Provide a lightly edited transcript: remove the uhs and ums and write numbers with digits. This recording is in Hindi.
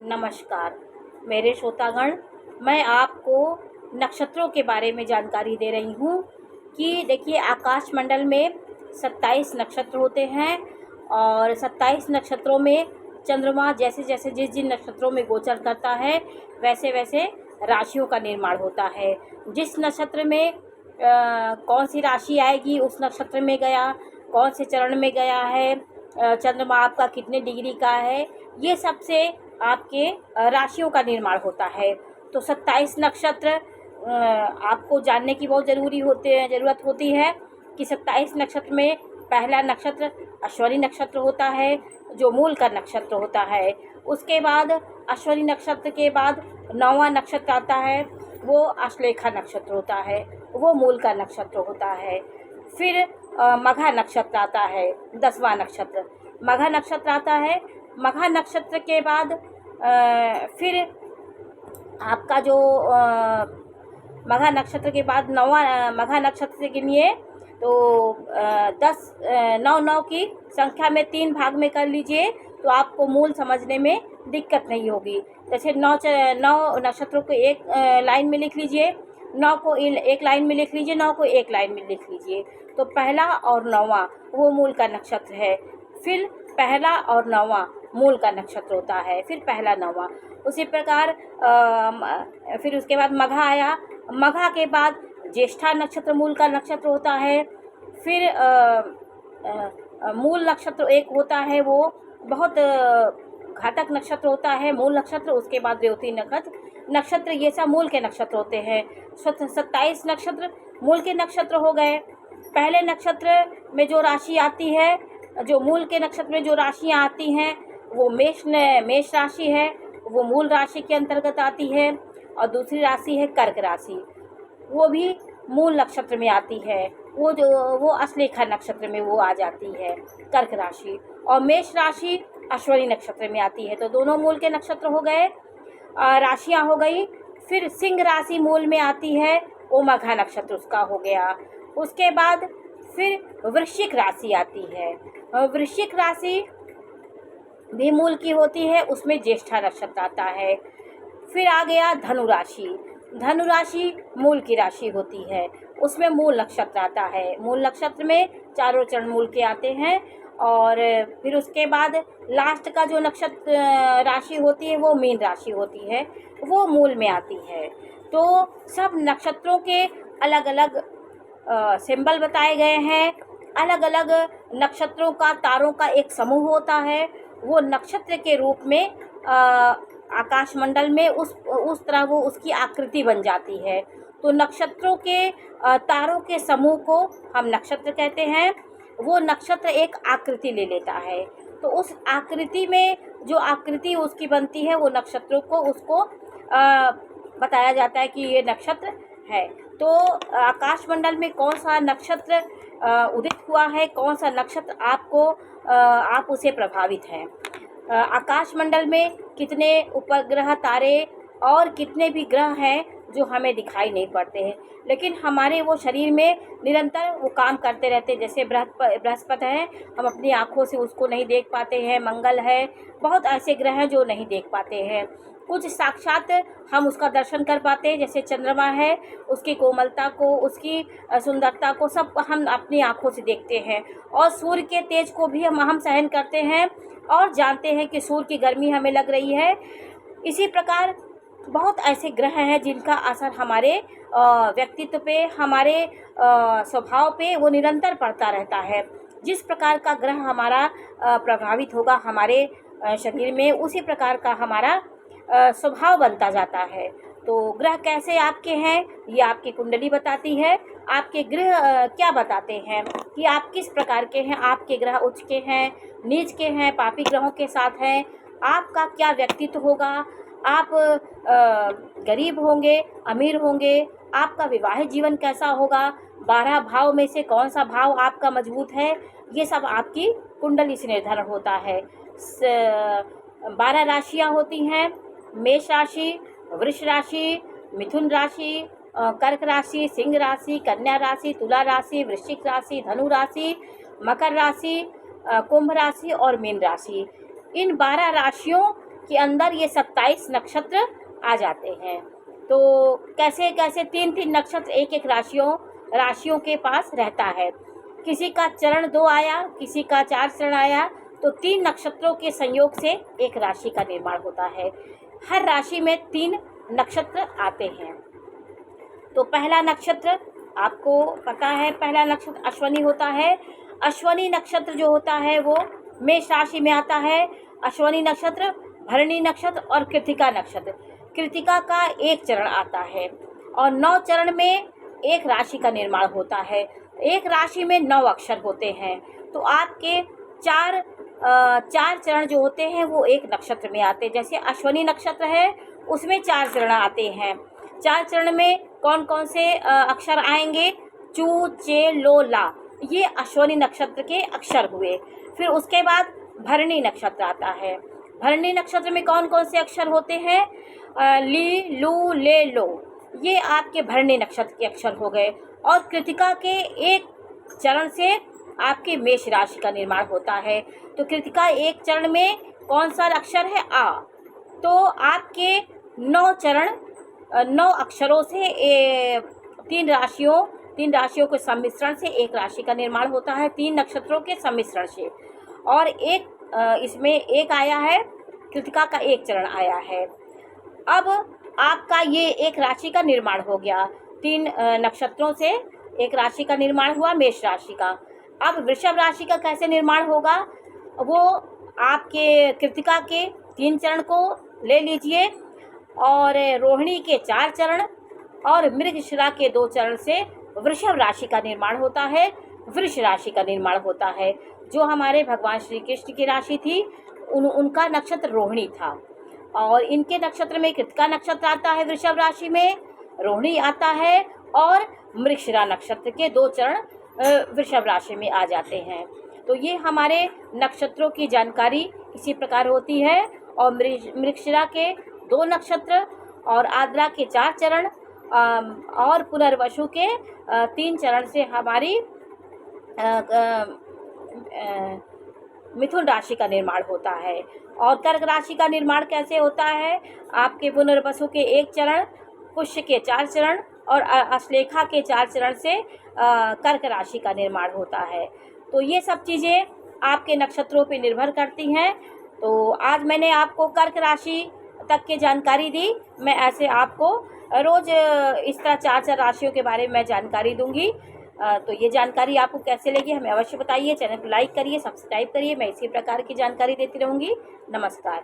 नमस्कार मेरे श्रोतागण। मैं आपको नक्षत्रों के बारे में जानकारी दे रही हूँ कि देखिए, आकाश मंडल में 27 नक्षत्र होते हैं और 27 नक्षत्रों में चंद्रमा जैसे जैसे जिस जिन नक्षत्रों में गोचर करता है वैसे वैसे राशियों का निर्माण होता है। जिस नक्षत्र में कौन सी राशि आएगी, उस नक्षत्र में गया, कौन से चरण में गया है, चंद्रमा आपका कितने डिग्री का है, ये सब से आपके राशियों का निर्माण होता है। तो 27 नक्षत्र आपको जानने की बहुत ज़रूरत होती है कि 27 नक्षत्र में पहला नक्षत्र अश्विनी नक्षत्र होता है, जो मूल का नक्षत्र होता है। उसके बाद अश्विनी नक्षत्र के बाद 9वां नक्षत्र आता है, वो आश्लेषा नक्षत्र होता है, वो मूल का नक्षत्र होता है। फिर मघा नक्षत्र आता है, 10वां नक्षत्र मघा नक्षत्र आता है। मघा नक्षत्र के बाद फिर आपका जो मघा नक्षत्र के बाद 9वां मघा नक्षत्र से गिनिए तो 9 की संख्या में 3 भाग में कर लीजिए तो आपको मूल समझने में दिक्कत नहीं होगी। जैसे 9 नक्षत्रों को एक लाइन में लिख लीजिए, 9 को एक लाइन में लिख लीजिए, 9 को एक लाइन में लिख लीजिए। तो पहला और 9वां वो मूल का नक्षत्र है। फिर पहला और 9वां मूल का नक्षत्र होता है, फिर पहला 9वां। उसी प्रकार फिर उसके बाद मघा आया। मघा के बाद ज्येष्ठा नक्षत्र मूल का नक्षत्र होता है। फिर मूल नक्षत्र एक होता है, वो बहुत घातक नक्षत्र होता है, मूल नक्षत्र। उसके बाद रेवती नक्षत्र, ये सब मूल के नक्षत्र होते हैं। 27 नक्षत्र मूल के नक्षत्र हो गए। पहले नक्षत्र में जो राशि आती है, जो मूल के नक्षत्र में जो राशियाँ आती हैं, वो मेष राशि है, वो मूल राशि के अंतर्गत आती है। और दूसरी राशि है कर्क राशि, वो भी मूल नक्षत्र में आती है, वो आश्लेषा नक्षत्र में वो आ जाती है कर्क राशि। और मेष राशि अश्विनी नक्षत्र में आती है। तो दोनों मूल के नक्षत्र हो गए, राशियाँ हो गई। फिर सिंह राशि मूल में आती है, वो मघा नक्षत्र उसका हो गया। उसके बाद फिर वृश्चिक राशि आती है। वृश्चिक राशि भी मूल की होती है, उसमें ज्येष्ठा नक्षत्र आता है। फिर आ गया धनु राशि। धनु राशि मूल की राशि होती है, उसमें मूल नक्षत्र आता है। मूल नक्षत्र में चारों चरण मूल के आते हैं। और फिर उसके बाद लास्ट का जो नक्षत्र राशि होती है, वो मीन राशि होती है, वो मूल में आती है। तो सब नक्षत्रों के अलग अलग सिंबल बताए गए हैं। अलग अलग नक्षत्रों का, तारों का एक समूह होता है, वो नक्षत्र के रूप में आकाशमंडल में उस तरह वो उसकी आकृति बन जाती है। तो नक्षत्रों के तारों के समूह को हम नक्षत्र कहते हैं। वो नक्षत्र एक आकृति ले लेता है, तो उस आकृति में जो आकृति उसकी बनती है, वो नक्षत्रों को उसको बताया जाता है कि ये नक्षत्र है। तो आकाशमंडल में कौन सा नक्षत्र उदित हुआ है, कौन सा नक्षत्र आप उसे प्रभावित हैं। आकाशमंडल में कितने उपग्रह, तारे और कितने भी ग्रह हैं जो हमें दिखाई नहीं पड़ते हैं, लेकिन हमारे वो शरीर में निरंतर वो काम करते रहते हैं। जैसे बृहस्पति है, हम अपनी आँखों से उसको नहीं देख पाते हैं। मंगल है, बहुत ऐसे ग्रह हैं जो नहीं देख पाते हैं। कुछ साक्षात हम उसका दर्शन कर पाते हैं, जैसे चंद्रमा है, उसकी कोमलता को, उसकी सुंदरता को सब हम अपनी आँखों से देखते हैं। और सूर्य के तेज को भी हम सहन करते हैं और जानते हैं कि सूर्य की गर्मी हमें लग रही है। इसी प्रकार बहुत ऐसे ग्रह हैं जिनका असर हमारे व्यक्तित्व पे, हमारे स्वभाव पे वो निरंतर पड़ता रहता है। जिस प्रकार का ग्रह हमारा प्रभावित होगा हमारे शरीर में, उसी प्रकार का हमारा स्वभाव बनता जाता है। तो ग्रह कैसे आपके हैं, ये आपकी कुंडली बताती है। आपके ग्रह क्या बताते हैं कि आप किस प्रकार के हैं। आपके ग्रह उच्च के हैं, नीच के हैं, पापी ग्रहों के साथ हैं। आपका क्या व्यक्तित्व होगा, आप गरीब होंगे, अमीर होंगे, आपका विवाहित जीवन कैसा होगा, 12 भाव में से कौन सा भाव आपका मजबूत है, ये सब आपकी कुंडली से निर्धारण होता है। 12 राशियाँ होती हैं, मेष राशि, वृष राशि, मिथुन राशि, कर्क राशि, सिंह राशि, कन्या राशि, तुला राशि, वृश्चिक राशि, धनु राशि, मकर राशि, कुंभ राशि और मीन राशि। इन 12 राशियों के अंदर ये 27 नक्षत्र आ जाते हैं। तो कैसे कैसे 3-3 नक्षत्र एक एक राशियों के पास रहता है। किसी का चरण 2 आया, किसी का 4 चरण आया, तो 3 नक्षत्रों के संयोग से एक राशि का निर्माण होता है। हर राशि में 3 नक्षत्र आते हैं। तो पहला नक्षत्र आपको पता है, पहला नक्षत्र अश्वनी होता है। अश्वनी नक्षत्र जो होता है वो मेष राशि में आता है। अश्वनी नक्षत्र, भरणी नक्षत्र और कृतिका नक्षत्र। कृतिका का एक चरण आता है और 9 चरण में एक राशि का निर्माण होता है। एक राशि में 9 अक्षर होते हैं। तो आपके चार चरण जो होते हैं वो एक नक्षत्र में आते हैं। जैसे अश्वनी नक्षत्र है उसमें 4 चरण आते हैं। 4 चरण में कौन कौन से अक्षर आएंगे? चू, चे, लो, ला, ये अश्वनी नक्षत्र के अक्षर हुए। फिर उसके बाद भरणी नक्षत्र आता है। भरणी नक्षत्र में कौन कौन से अक्षर होते हैं? ली, लू, ले, लो, ये आपके भरणी नक्षत्र के अक्षर हो गए। और कृतिका के एक चरण से आपके मेष राशि का निर्माण होता है। तो कृतिका एक चरण में कौन सा अक्षर है? आ। तो आपके 9 चरण 9 अक्षरों से 3 राशियों के सम्मिश्रण से एक राशि का निर्माण होता है। 3 नक्षत्रों के सम्मिश्रण से। और एक इसमें एक आया है, कृतिका का एक चरण आया है। अब आपका ये एक राशि का निर्माण हो गया। 3 नक्षत्रों से एक राशि का निर्माण हुआ, मेष राशि का। अब वृषभ राशि का कैसे निर्माण होगा? वो आपके कृतिका के 3 चरण को ले लीजिए और रोहिणी के 4 चरण और मृगशिरा के 2 चरण से वृषभ राशि का निर्माण होता है। वृष राशि का निर्माण होता है। जो हमारे भगवान श्री कृष्ण की राशि थी उनका नक्षत्र रोहिणी था और इनके नक्षत्र में कृतिका नक्षत्र आता है, वृषभ राशि में रोहिणी आता है और मृगशिरा नक्षत्र के 2 चरण वृषभ राशि में आ जाते हैं। तो ये हमारे नक्षत्रों की जानकारी इसी प्रकार होती है। और मृगशिरा के 2 नक्षत्र और आद्रा के 4 चरण और पुनर्वसु के 3 चरण से हमारी मिथुन राशि का निर्माण होता है। और कर्क राशि का निर्माण कैसे होता है? आपके पुनर्वसु के 1 चरण, पुष्य के 4 चरण और अश्लेखा के 4 चरण से कर्क राशि का निर्माण होता है। तो ये सब चीज़ें आपके नक्षत्रों पे निर्भर करती हैं। तो आज मैंने आपको कर्क राशि तक की जानकारी दी। मैं ऐसे आपको रोज़ इस तरह 4 राशियों के बारे में मैं जानकारी दूंगी। तो ये जानकारी आपको कैसे लगी हमें अवश्य बताइए। चैनल को लाइक करिए, सब्सक्राइब करिए। मैं इसी प्रकार की जानकारी देती रहूँगी। नमस्कार।